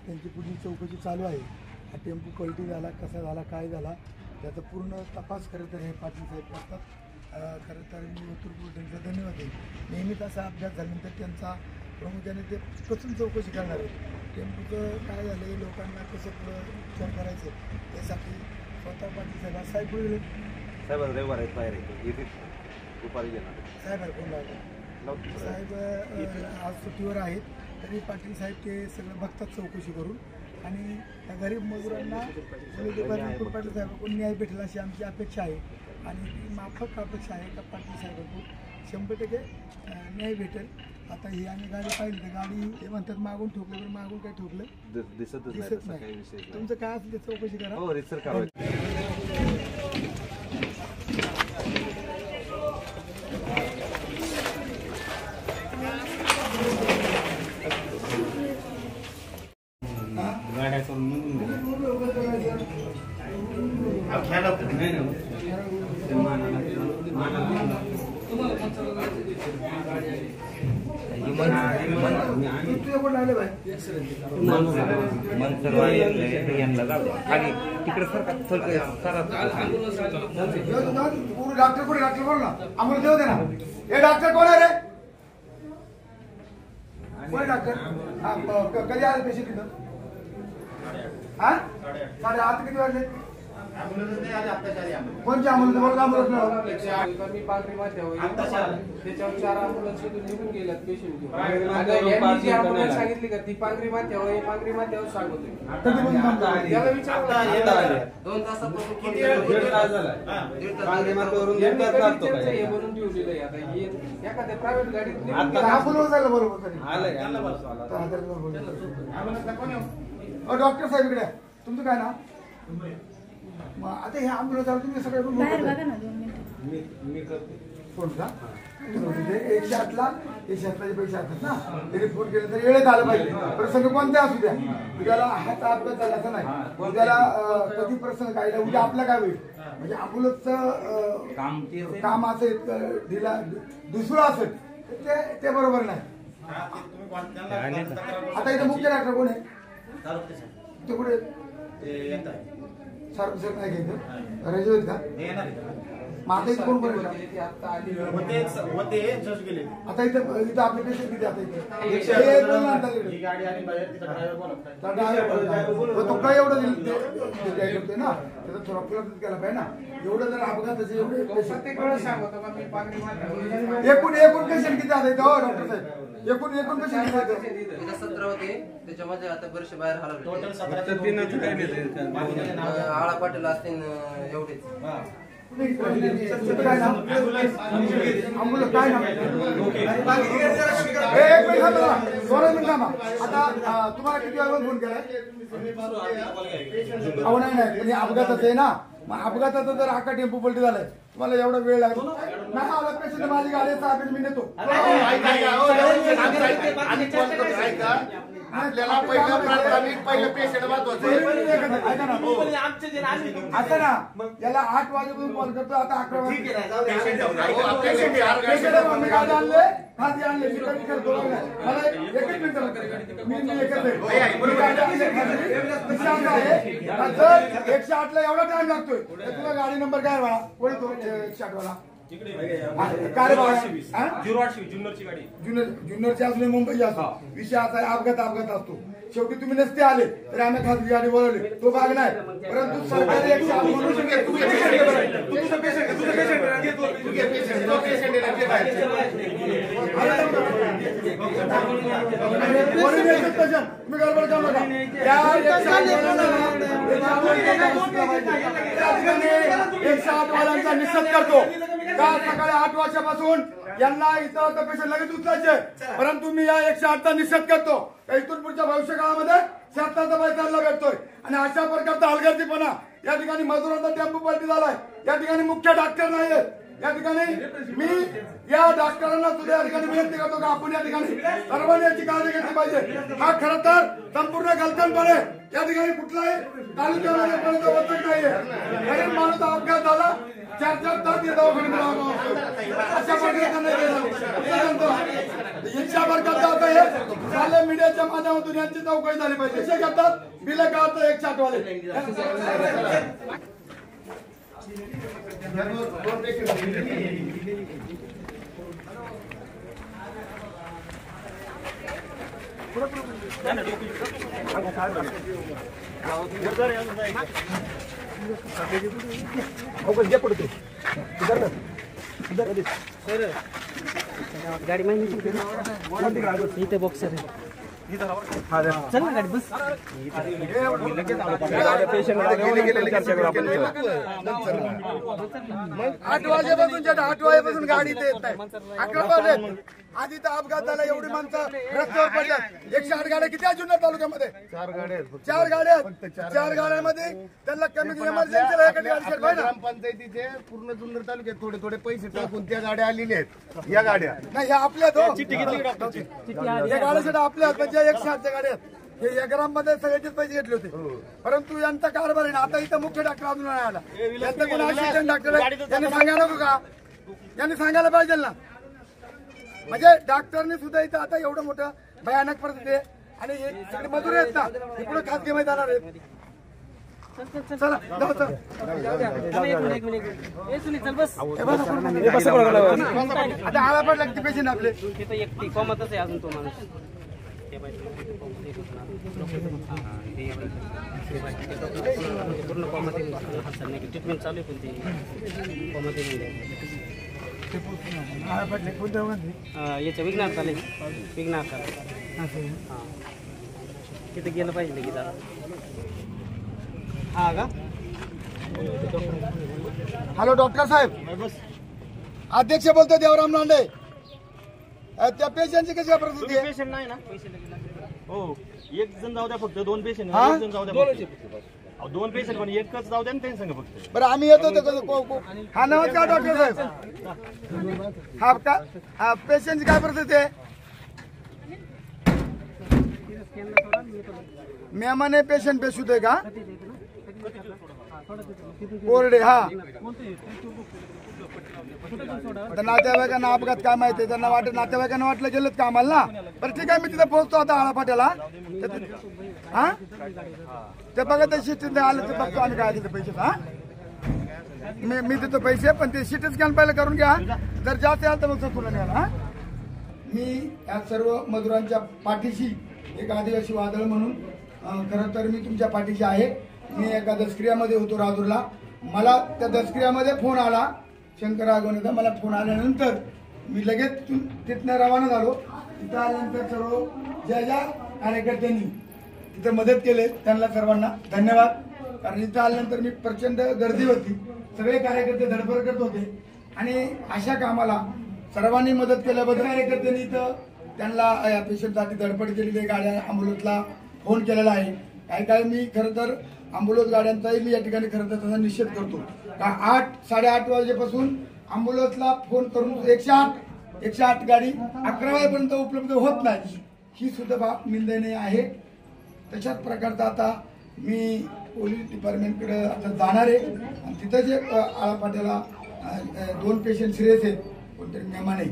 त्यांची पुढील चौकशी चालू आहे। हा टेम्पो पलटी झाला, कसा झाला, काय झाला त्याचा पूर्ण तपास खरं तर हे पाटील साहेब करतात। खरं तर मी उत्तर त्यांचा धन्यवाद आहे। नेहमीच असा अपघात झाल्यानंतर त्यांचा प्रमुखाने ते कसून चौकशी करणार आहे। टेम्पोचं काय झालं आहे, लोकांना कसं पुढं उपचार करायचं त्यासाठी स्वतः पाटील साहेब बोलले। साहेब रविवार आहेत, बाहेर येते दुपारी येणार साहेब कोण लागले साहेब आज सुट्टीवर आहेत, तरी पाटील साहेब ते सगळं बघतात चौकशी करून आणि त्या गरीब मजुरांना पाटील साहेबांकडून न्याय भेटेल अशी आमची अपेक्षा आहे आणि ती माफक अपेक्षा आहे का पाटील साहेबांकडून 100% न्याय भेटेल। आता ही आम्ही गाडी पाहिली तर गाडी ते म्हणतात मागून ठोकलं, पण मागून काय ठोकलं दिसत नाही। तुमचं काय असेल ते चौकशी करा। हो रिसर कारवाई गाड्या करून निघून डॉक्टर कोण बोल ना आम्हाला देऊ दे ना। हे डॉक्टर कोण आहे रे? कोण डॉक्टर? कधी आले पेशंट इथं? 8:30 किती वाजले? कोणची ॲम्ब्युलन्स बोल? मी पांगरी माथ्यावर त्याच्यावर 4 ॲम्ब्युलन्स इथून निघून गेल्यात पेशंट घेऊन। जी ॲम्ब्युलन्स सांगितली का ती पांगरी माथ्यावर पांगरी माथ्यावर सांगतोय। त्याला विचारलं 2 तासापासून किती वेळ झाला? पांगरी माथ्यावरून हे बनून ठेवलेलं आहे। आता हे एखाद्या प्रायव्हेट गाडीत ॲम्ब्युलन्स आलं बरोबर डॉक्टर साहेब इकडे तुमचं काय नाव? मग आता हे ॲम्ब्युलन्स आलं तुम्ही सगळे कोणता 108ला 108चे पैसे असतात ना, तरी फोन केले तर वेळेत आलं पाहिजे। प्रसंग कोणते असू द्या, उद्याला हात अपघात झाला असं नाही, उद्याला कधी प्रसंग काय उद्या आपला काय होईल म्हणजे ॲम्ब्युलन्सचं काम असेल ढिला दुसरं असेल ते बरोबर नाही। आता इथं मुख्य डॉक्टर कोण आहे? ते कुठे सर नाही घ्यायचं रजत का? आता इथं कोण कोण आता इथं आपले पेशंट किती? आता तो काय एवढं करतोय ना त्याचा थोडा प्रयत्न केला पाहिजे ना। एवढं जर अपघाताचे एवढे एकूण पेशंट किती आता इथं डॉक्टर साहेब? एकूण पेशंट किती? 17 होते, त्याच्यामध्ये आता बरेचसे बाहेर हलवले। आळा पाटील असतील एवढेच। काय नाव? काय नाव? आता तुम्हाला किती वेळा फोन केलाय? अहो नाही म्हणजे अपघाताचं आहे ना, मग अपघाताचा जर आका टेम्पो पलटी झालाय तुम्हाला एवढा वेळ लागतो नाही? आला पेशंट माझी गाडी 6 मिनिट मी नेतो। आपल्याला पहिलं पेशंट महत्वाचं आता ना याला 8 वाजेपासून कॉल करतो, आता 11 वाजता आणले खाली आणले मी कमी करतो मला 1 मिनिट मी जर 108 ला एवढा टाइम लागतोय तर तुला गाडी नंबर काय बाळा? कोण तो 108 वाला? जुन्नरची असले मुंबई असतो विषय असा अपघात असतो। शेवटी तुम्ही नसते आले तर आम्ही खासगी गाडी बोलवली तो भाग नाही, परंतु सरकारी 108 तुम्ही गडबड करू नका। 108 वाल्यांचा निषेध करतो का सकाळी 8 वर्षापासून यांना इथं पेशंट लगेच उचलायचे, परंतु मी या 108 चा निषेध करतो। इथून पुढच्या भविष्य काळामध्ये शासनाचा पैसा भेटतोय आणि अशा प्रकारचा हलगर्जीपणा या ठिकाणी मजुरांचा टेम्पो पलटी झालाय, या ठिकाणी मुख्य डॉक्टर नाहीये, या ठिकाणी मी या डॉक्टरांना सुद्धा या ठिकाणी विनंती करतो का आपण या ठिकाणी सर्वांनी याची काळजी घेतली पाहिजे। हा खरं तर संपूर्ण गलतनपणे या ठिकाणी कुठलाही तालुक्यामध्ये वचक नाहीये। गरीब माणूस अपघात झाला 4-4 तास दवाखान्यात अशा प्रकारे इच्छाभर करता आता हे झाले मीडियाच्या माध्यमातून यांची चौकशी झाली पाहिजे। कसे करतात बिल का 160 वाले गाड़ी में इथे बॉक्स आहे चल ना गाडी बस 8 वाजेपासून 8 वाजेपासून गाडी येत नाही 11 वाजले आधी तर अपघात झाला एवढी माणसं रस्त्यावर पडल्यात 108 गाड्या किती आहे जुन्नर तालुक्यामध्ये 4 गाड्यांमध्ये त्यांना कमी इमर्जन्सीला एखादी गाडी पाहिजे ना ग्रामपंचायतीचे पूर्ण जुन्नर तालुक्यात थोडे पैसे टाकून त्या गाड्या आलेल्या आहेत। या गाड्या नाही ह्या आपल्यात या गाड्यासाठी आपल्या म्हणजे 108 गाड्या हे या ग्राममध्ये सगळ्याचेच पैसे घेतले होते परंतु यांचा कारभार आहे ना आता इथं मुख्य डॉक्टर अजून नाही आला यांचा कोण असिस्टंट डॉक्टर आहे त्यांनी सांगायला नको का यांनी सांगायला पाहिजे ना म्हणजे डॉक्टरने सुद्धा इथं आता एवढं मोठं भयानक परिस्थिती आहे आणि हे सगळे मजूर आहेत ना इकडे खासगी मैदानावर आहेत चला आता आला पडला किती पेशंट आपले एकटी कॉमतच आहे अजून तो माणूस पूर्ण कॉमत ट्रीटमेंट चालू आहे पण ते कॉमत याच्या विघ्नार चालेल विघ्नार चालेल हां तिथे गेलं पाहिजे की जरा हा का हॅलो डॉक्टर साहेब अध्यक्ष बोलतो देवराम लांडे त्या पेशंटची कशी परिस्थिती आहे पेशंट नाही ना हो एक जण जाऊ द्या फक्त 2 पेशंट हा? एक जण जाऊ द्या फक्त 2 पेशंट पण एकच जाऊ द्या ना त्यांनी सांगा फक्त बरं आम्ही येतो हा नमस्कार डॉक्टर साहेब हा का पेशंटची काय परिस्थिती आहे मेहमाने पेशंट बेशुद्ध आहे का कोरडे हा नातेवाईकांना अपघात काय माहिती त्यांना वाटत नातेवाईकांना वाटलं गेलं का आम्हाला ना बरं ठीक आहे मी तिथे पोहोचतो आता आळापाट्याला हा ते बघा ते शिट आलं ते बघतो आम्ही काय तिथे पैसे हा मी देतो पैसे पण ते सिटी स्कॅन पहिलं करून घ्या जर जास्त आलं तर मग तुला न्यायला हा मी या सर्व मजुरांच्या पाठीशी एक आदिवासी वादळ म्हणून खरं तर मी तुमच्या पाठीशी आहे मी एका दसक्रियामध्ये होतो राजूरला मला त्या दसक्रियामध्ये फोन आला शंकर आगवणेचा मला फोन आल्यानंतर मी लगेच तिथनं रवाना झालो तिथं आल्यानंतर सर्व ज्या ज्या कार्यकर्त्यांनी तिथं मदत केले त्यांना सर्वांना धन्यवाद कारण इथं आल्यानंतर मी प्रचंड गर्दी होती सगळे कार्यकर्ते धडपड करत होते आणि अशा कामाला सर्वांनी मदत केल्याबद्दल कार्यकर्त्यांनी इथं त्यांना या पेशंटसाठी धडपड केलेली गाड्या अँब्युलन्सला फोन केलेला आहे काही मी खरं तर अँब्युलन्स गाड्यांचाही मी या ठिकाणी खरं तर त्याचा निषेध करतो का 8-8:30 वाजेपासून अँब्युलन्सला फोन करून 108 गाडी 11 वाजेपर्यंत उपलब्ध होत नाही ही सुद्धा बाब निंदनीय आहे तशाच प्रकारचा आता मी पोलीस डिपार्टमेंटकडे आता जाणार आहे आणि तिथं जे आळापाट्याला 2 पेशंट सिरियस आहेत कोणतरी मेहमान आहे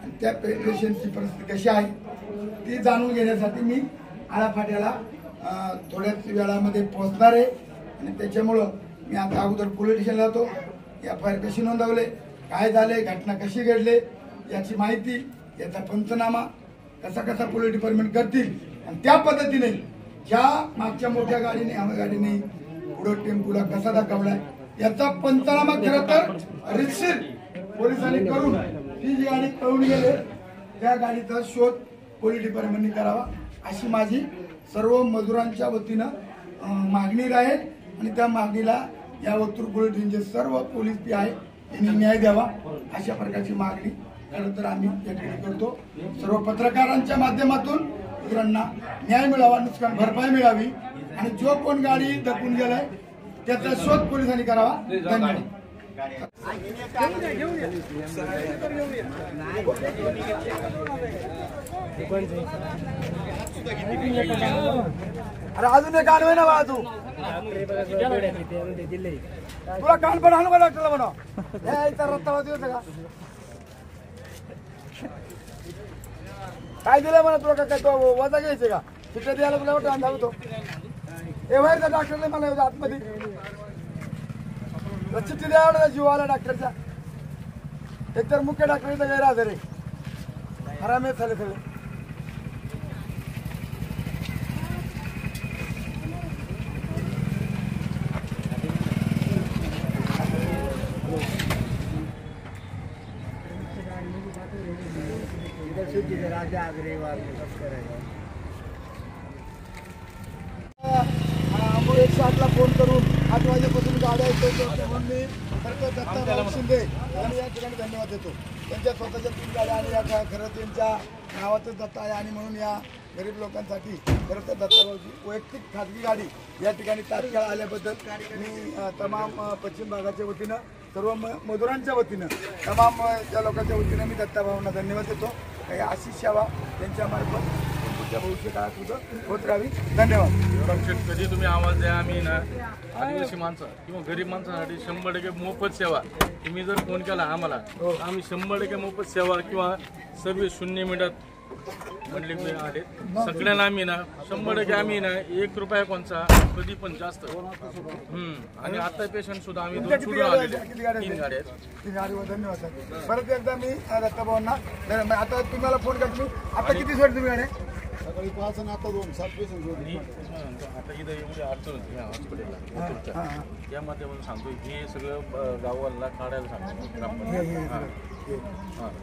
आणि त्या पेशंटची परिस्थिती कशी आहे ती जाणून घेण्यासाठी मी आळापाट्याला थोड्याच वेळामध्ये पोहोचणार आहे आणि त्याच्यामुळं मी आता अगोदर पोलीस स्टेशनला जातो FIR कशी नोंदवले काय झाले घटना कशी घडले याची माहिती याचा पंचनामा कसा पोलीस डिपार्टमेंट करतील आणि त्या पद्धतीने ज्या मागच्या मोठ्या गाडीने पुढं टेम्पोला कसा दाखवलाय याचा पंचनामा खरं तर रितसर पोलिसांनी करून ती जी गाडी पळून गेले त्या गाडीचा शोध पोलीस डिपार्टमेंटने करावा अशी माझी सर्व मजुरांच्या वतीनं मागणी राहील आणि त्या मागणीला या वतूर पोलीस स्टेशनचे सर्व पोलीस पी आहे यांनी न्याय द्यावा अशा प्रकारची मागणी खरं तर आम्ही या ठिकाणी करतो सर्व पत्रकारांच्या माध्यमातून मजुरांना न्याय मिळावा नुकसान भरपाई मिळावी आणि जो कोण गाडी धकून गेलाय त्याचा शोध पोलिसांनी करावा धन्यवाद अरे अजून एक आणू ना बा तू तुला कान पण आणू का डॉक्टरला म्हणा रत्ता होतं का काय दिलं म्हणा तुला काय तो वजा घ्यायचे का तिथे द्यायला तुला वाटतं अंदाज होतो हे बाहेर त्या डॉक्टरने मला आतमध्ये चिठ्ठी द्यावं जीवाला डॉक्टरच्या एकतर मुख्य डॉक्टर इथं गैरहजर आहे हरामे झाले सगळे आम्ही 108ला फोन करून 8 वाजेपासून गाड्या येतो म्हणून मी खरं दत्ताभाऊ शिंदे यांना या ठिकाणी धन्यवाद देतो. त्यांच्या स्वतःच्या 3 गाड्या आणि या खरं त्यांच्या नावातच दत्ता आहे आणि म्हणून या गरीब लोकांसाठी खरं तर दत्ताभाऊची वैयक्तिक खाजगी गाडी या ठिकाणी तात्काळ आल्याबद्दल मी तमाम पश्चिम भागाच्या वतीनं सर्व मजुरांच्या वतीनं तमाम त्या लोकांच्या वतीनं मी दत्ताभाऊंना धन्यवाद देतो. अशी सेवा त्यांच्यामार्फत पुढच्या भविष्य काळात सुद्धा होत राहावी. धन्यवाद. कधी तुम्ही आवाज द्या. आम्ही ना आदिवासी माणसं किंवा गरीब माणसांसाठी 100% मोफत सेवा तुम्ही जर फोन केला आम्हाला आम्ही 100% मोफत सेवा किंवा सर्व्हिस 0 मिनिटात म्हटले आहेत सगळ्यांना. आम्ही ना 100% आम्ही ना 1 रुपया कोणचा कधी पण जास्त आणि आता पेशंट सुद्धा आम्ही 2 सोडून आले 3 गाड्या आहेत. 3 गाडीवर धन्यवाद सर. परत एकदा मी दत्ताभाऊंना आता तुम्हाला फोन करतो. आता किती सोड तुम्ही गाड्या सकाळी 5 आणि आता 2 7 पेशंट जोडले. आता इथं एवढी अडचण होती ह्या हॉस्पिटलला त्या माध्यमातून सांगतो हे सगळं गावाला काढायला सांगतो.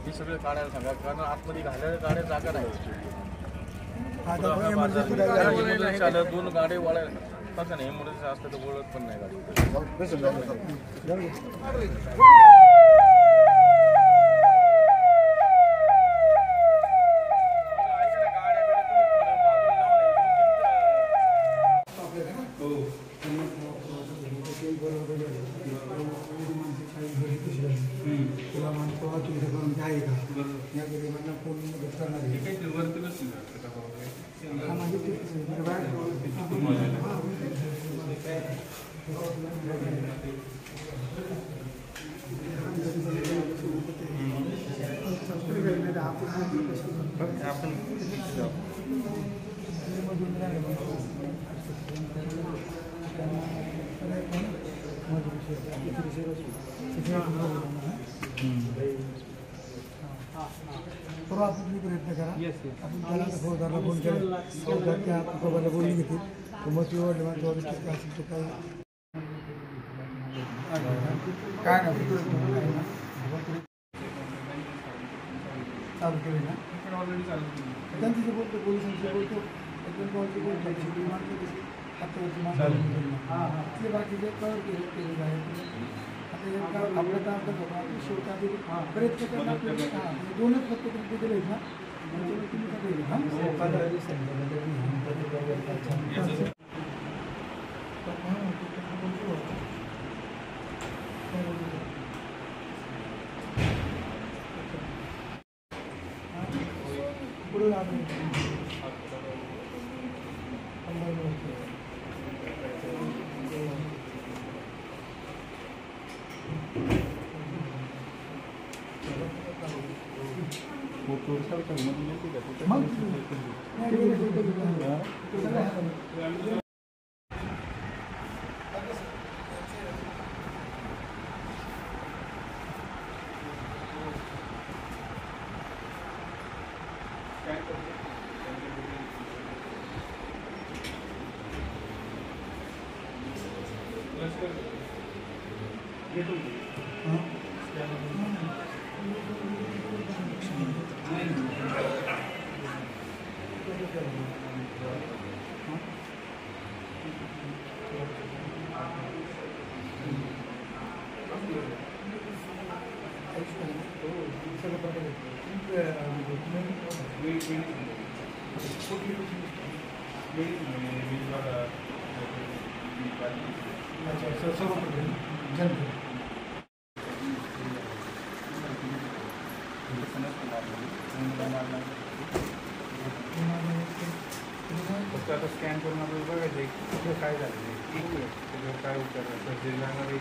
हे सगळं काढायला सांगा कारण आतमध्ये घालायला गाड्या जागा नाही. 2 गाड्या वळायला कसं नाही एमर्जन्सी असतं तर वळत पण नाही गाडी. तुला म्हणतो तुझ्याकडून आहे का या गरिबांना कोण मदत करणार तुम्ही प्रयत्न करा. आपण त्याला फौजदारला फोन केला फौजदार त्या बाबाला बोलून घेतील मग ती ओढली असेल तो काय नाही चालू केले ना त्यांच्याशी बोलतो पोलिसांशी बोलतो ते बाकीचे कवर केलेले आहेत. आता आपलं काम तर शेवटी प्रयत्न करणार 2च फक्त तुम्ही दिले ना पुढे सर्व फक्त आता स्कॅन करून आपल्याला बघायचं आहे कुठं काय झालं आहे, काय उपचार सर्जरी लागणार आहे.